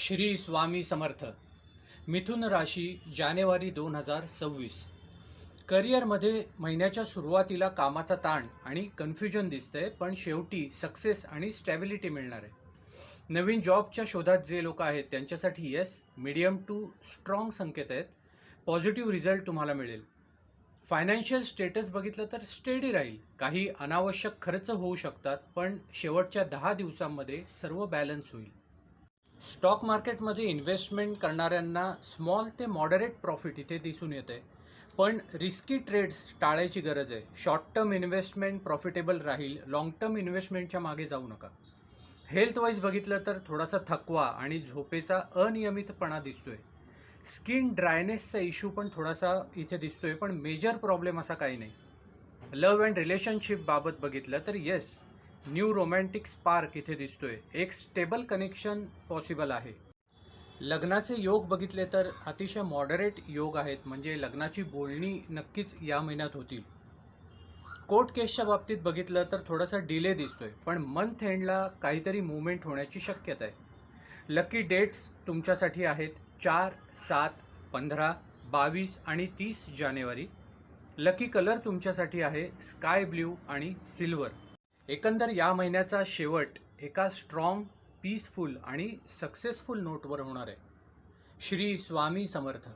श्री स्वामी समर्थ. मिथुन राशी जानेवारी 2026. करिअरमध्ये महिन्याच्या सुरुवातीला कामाचा ताण आणि कन्फ्युजन दिसतंय, पण शेवटी सक्सेस आणि स्टॅबिलिटी मिळणार आहे. नवीन जॉबच्या शोधात जे लोक आहेत त्यांच्यासाठी येस, मीडियम टू स्ट्रॉंग संकेत आहेत. पॉझिटिव्ह रिझल्ट तुम्हाला मिळेल. फायनान्शियल स्टेटस बघितलं तर स्टेडी राहील. काही अनावश्यक खर्च होऊ शकतात, पण शेवटच्या 10 दिवसांमध्ये सर्व बॅलन्स होईल. स्टॉक मार्केटमध्ये इन्व्हेस्टमेंट करणाऱ्यांना स्मॉल ते मॉडरेट प्रॉफिट इथे दिसून येते, पण रिस्की ट्रेड्स टाळायची गरज आहे. शॉर्ट टर्म इन्व्हेस्टमेंट प्रॉफिटेबल राहील, लाँग टर्म इन्व्हेस्टमेंटच्या मागे जाऊ नका. हेल्थ वाईज बघितलं तर थोडासा थकवा आणि झोपेचा अनियमितपणा दिसतोय. स्किन ड्रायनेसचा इश्यू पण थोडासा इथे दिसतोय, पण मेजर प्रॉब्लेम असा काही नाही. लव्ह अँड रिलेशनशिप बाबत बघितलं तर येस, न्यू रोमॅन्टिक स्पार्क इथे दिसतोय. एक स्टेबल कनेक्शन पॉसिबल आहे. लग्नाचे योग बघितले तर अतिशय मॉडरेट योग आहेत, म्हणजे लग्नाची बोलणी नक्कीच या महिन्यात होतील. कोर्ट केसच्या बाबतीत बघितलं तर थोडासा डिले दिसतोय, पण मंथ एंडला काहीतरी मूवमेंट होण्याची शक्यता आहे. लकी डेट्स तुमच्यासाठी आहेत 4, 7, 15, 22 आणि 30 जानेवारी. लकी कलर तुमच्यासाठी आहे स्काय ब्ल्यू आणि सिल्वर. एकंदर या महिन्याचा शेवट एका स्ट्रॉंग, पीसफुल आणि सक्सेसफुल नोटवर होणार आहे. श्री स्वामी समर्थ.